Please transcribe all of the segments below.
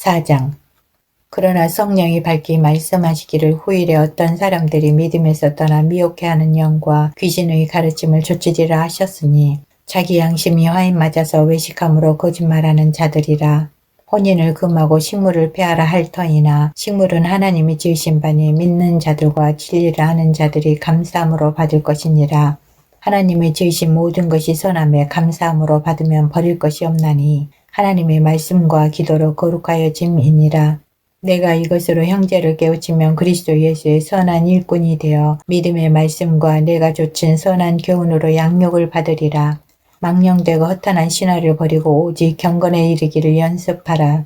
4장. 그러나 성령이 밝히 말씀하시기를 후일에 어떤 사람들이 믿음에서 떠나 미혹해하는 영과 귀신의 가르침을 좇으리라 하셨으니 자기 양심이 화인 맞아서 외식함으로 거짓말하는 자들이라. 혼인을 금하고 식물을 폐하라 할 터이나 식물은 하나님이 지으신 바니 믿는 자들과 진리를 하는 자들이 감사함으로 받을 것이니라. 하나님의 지으신 모든 것이 선함에 감사함으로 받으면 버릴 것이 없나니 하나님의 말씀과 기도로 거룩하여짐이니라. 내가 이것으로 형제를 깨우치면 그리스도 예수의 선한 일꾼이 되어 믿음의 말씀과 내가 좇은 선한 교훈으로 양육을 받으리라. 망령되고 허탄한 신화를 버리고 오직 경건에 이르기를 연습하라.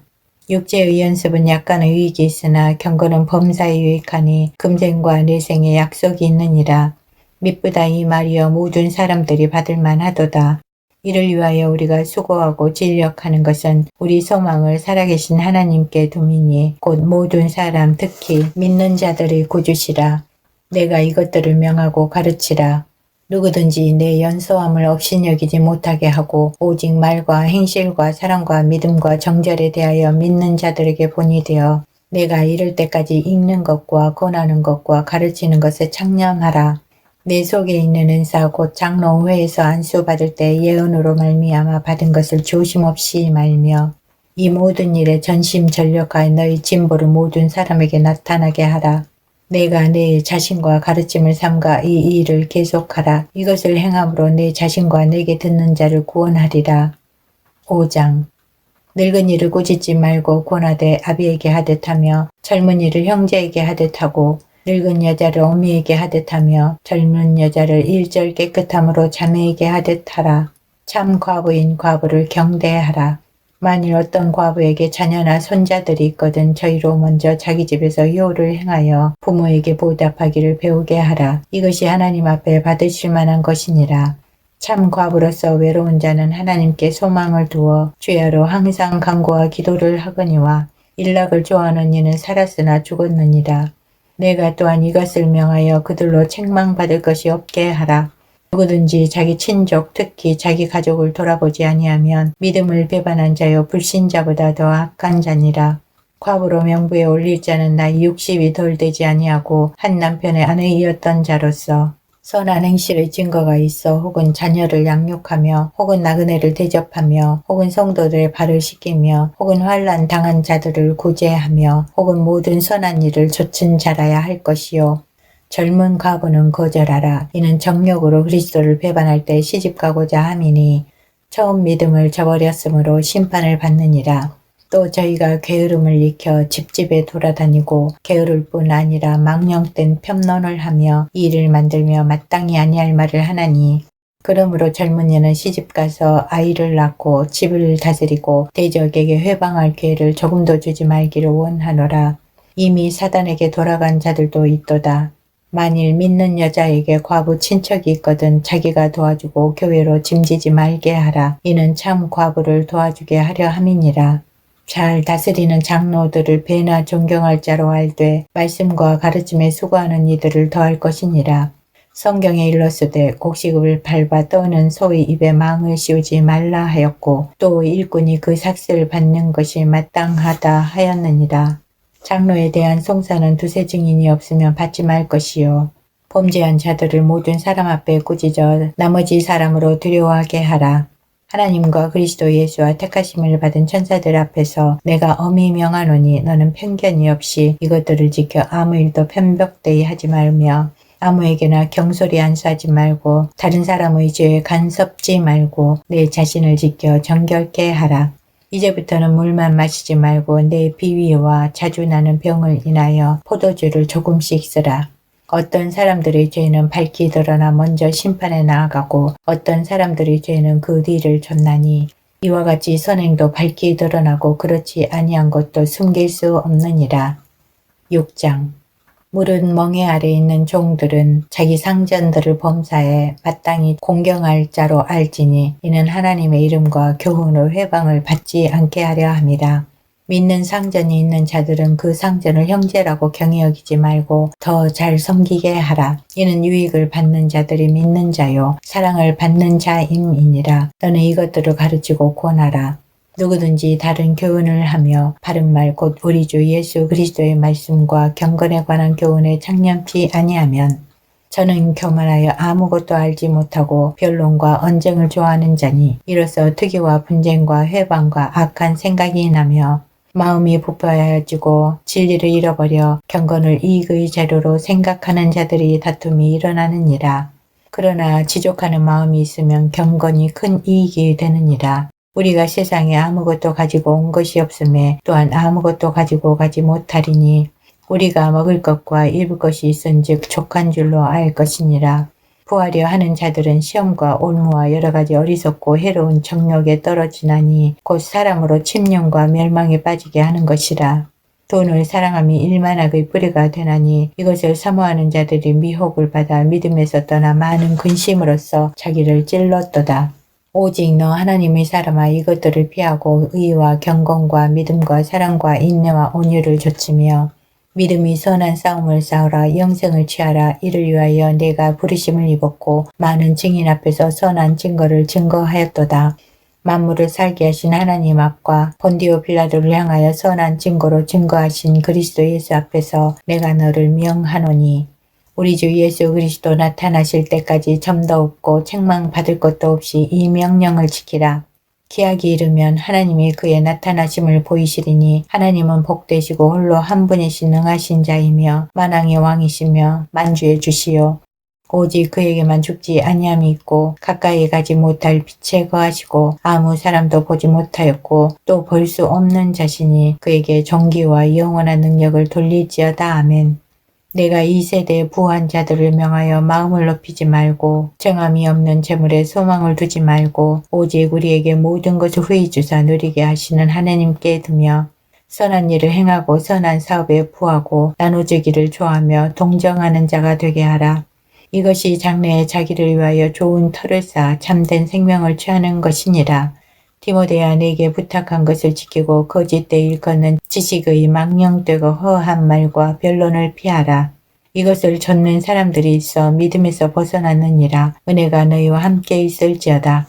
육체의 연습은 약간의 유익이 있으나 경건은 범사에 유익하니 금생과 내생에 약속이 있느니라. 미쁘다 이 말이여 모든 사람들이 받을 만하도다. 이를 위하여 우리가 수고하고 진력하는 것은 우리 소망을 살아계신 하나님께 두미니 곧 모든 사람 특히 믿는 자들의 구주시라. 내가 이것들을 명하고 가르치라. 누구든지 내 연소함을 업신여기지 못하게 하고 오직 말과 행실과 사랑과 믿음과 정절에 대하여 믿는 자들에게 본이 되어 내가 이를 때까지 읽는 것과 권하는 것과 가르치는 것에 창념하라. 내 속에 있는 은사 곧 장로회에서 안수받을 때 예언으로 말미암아 받은 것을 조심없이 말며 이 모든 일에 전심전력하여 너희 진보를 모든 사람에게 나타나게 하라. 내가 내 자신과 가르침을 삼가 이 일을 계속하라. 이것을 행함으로 내 자신과 내게 듣는 자를 구원하리라. 5장. 늙은이를 꾸짖지 말고 권하되 아비에게 하듯 하며 젊은이를 형제에게 하듯 하고 늙은 여자를 어미에게 하듯 하며 젊은 여자를 일절 깨끗함으로 자매에게 하듯 하라. 참 과부인 과부를 경대하라. 만일 어떤 과부에게 자녀나 손자들이 있거든 저희로 먼저 자기 집에서 효를 행하여 부모에게 보답하기를 배우게 하라. 이것이 하나님 앞에 받으실 만한 것이니라. 참 과부로서 외로운 자는 하나님께 소망을 두어 주야로 항상 간구와 기도를 하거니와 일락을 좋아하는 이는 살았으나 죽었느니라. 내가 또한 이것을 명하여 그들로 책망받을 것이 없게 하라. 누구든지 자기 친족 특히 자기 가족을 돌아보지 아니하면 믿음을 배반한 자요 불신자보다 더 악한 자니라. 과부로 명부에 올릴 자는 나이 60이 덜 되지 아니하고 한 남편의 아내이었던 자로서 선한 행실의 증거가 있어 혹은 자녀를 양육하며 혹은 나그네를 대접하며 혹은 성도들의 발을 씻기며 혹은 환난 당한 자들을 구제하며 혹은 모든 선한 일을 좇은 자라야 할 것이요. 젊은 과부는 거절하라. 이는 정욕으로 그리스도를 배반할 때 시집가고자 함이니 처음 믿음을 저버렸으므로 심판을 받느니라. 또 저희가 게으름을 익혀 집집에 돌아다니고 게으를 뿐 아니라 망령된 편론을 하며 일을 만들며 마땅히 아니할 말을 하나니 그러므로 젊은이는 시집가서 아이를 낳고 집을 다스리고 대적에게 회방할 기회를 조금도 주지 말기를 원하노라. 이미 사단에게 돌아간 자들도 있도다. 만일 믿는 여자에게 과부 친척이 있거든 자기가 도와주고 교회로 짐지지 말게 하라. 이는 참 과부를 도와주게 하려 함이니라. 잘 다스리는 장로들을 배나 존경할 자로 알되 말씀과 가르침에 수고하는 이들을 더할 것이니라. 성경에 일렀으되 곡식을 밟아 떠는 소의 입에 망을 씌우지 말라 하였고 또 일꾼이 그 삭슬 받는 것이 마땅하다 하였느니라. 장로에 대한 송사는 두세 증인이 없으면 받지 말 것이요. 범죄한 자들을 모든 사람 앞에 꾸짖어 나머지 사람으로 두려워하게 하라. 하나님과 그리스도 예수와 택하심을 받은 천사들 앞에서 내가 엄히 명하노니 너는 편견이 없이 이것들을 지켜 아무 일도 편벽되이 하지 말며 아무에게나 경솔히 안수하지 말고 다른 사람의 죄에 간섭지 말고 내 자신을 지켜 정결케 하라. 이제부터는 물만 마시지 말고 내 비위와 자주 나는 병을 인하여 포도주를 조금씩 쓰라. 어떤 사람들의 죄는 밝히 드러나 먼저 심판에 나아가고 어떤 사람들의 죄는 그 뒤를 좇나니 이와 같이 선행도 밝히 드러나고 그렇지 아니한 것도 숨길 수 없느니라. 6장. 물은 멍에 아래 있는 종들은 자기 상전들을 범사에 마땅히 공경할 자로 알지니 이는 하나님의 이름과 교훈으로 회방을 받지 않게 하려 함이라. 믿는 상전이 있는 자들은 그 상전을 형제라고 경히 여기지 말고 더 잘 섬기게 하라. 이는 유익을 받는 자들이 믿는 자요 사랑을 받는 자임이니라. 너는 이것들을 가르치고 권하라. 누구든지 다른 교훈을 하며 바른 말 곧 우리 주 예수 그리스도의 말씀과 경건에 관한 교훈에 창념치 아니하면 저는 교만하여 아무것도 알지 못하고 변론과 언쟁을 좋아하는 자니 이로써 특의와 분쟁과 회방과 악한 생각이 나며 마음이 부패하여지고 진리를 잃어버려 경건을 이익의 재료로 생각하는 자들이 다툼이 일어나느니라. 그러나 지족하는 마음이 있으면 경건이 큰 이익이 되느니라. 우리가 세상에 아무것도 가지고 온 것이 없음에 또한 아무것도 가지고 가지 못하리니 우리가 먹을 것과 입을 것이 있은즉 족한 줄로 알 것이니라. 구하려 하는 자들은 시험과 올무와 여러 가지 어리석고 해로운 정욕에 떨어지나니 곧 사람으로 침륜과 멸망에 빠지게 하는 것이라. 돈을 사랑함이 일만악의 뿌리가 되나니 이것을 사모하는 자들이 미혹을 받아 믿음에서 떠나 많은 근심으로써 자기를 찔렀도다. 오직 너 하나님의 사람아 이것들을 피하고 의와 경건과 믿음과 사랑과 인내와 온유를 좇으며 믿음이 선한 싸움을 싸우라. 영생을 취하라. 이를 위하여 내가 부르심을 입었고 많은 증인 앞에서 선한 증거를 증거하였도다. 만물을 살게 하신 하나님 앞과 본디오 빌라도를 향하여 선한 증거로 증거하신 그리스도 예수 앞에서 내가 너를 명하노니 우리 주 예수 그리스도 나타나실 때까지 점도 없고 책망받을 것도 없이 이 명령을 지키라. 기약이 이르면 하나님이 그의 나타나심을 보이시리니 하나님은 복되시고 홀로 한 분이신 능하신 자이며 만왕의 왕이시며 만주의 주시요 오직 그에게만 죽지 아니함이 있고 가까이 가지 못할 빛에 거하시고 아무 사람도 보지 못하였고 또 볼 수 없는 자신이 그에게 존귀와 영원한 능력을 돌릴지어다. 아멘. 내가 이 세대의 부한 자들을 명하여 마음을 높이지 말고 정함이 없는 재물에 소망을 두지 말고 오직 우리에게 모든 것을 후히 주사 누리게 하시는 하나님께 두며 선한 일을 행하고 선한 사업에 부하고 나눠주기를 좋아하며 동정하는 자가 되게 하라. 이것이 장래에 자기를 위하여 좋은 터를 쌓아 참된 생명을 취하는 것이니라. 디모데야 내게 부탁한 것을 지키고 거짓되 일컫는 지식의 망령되고 허한 말과 변론을 피하라. 이것을 좇는 사람들이 있어 믿음에서 벗어났느니라. 은혜가 너희와 함께 있을지어다.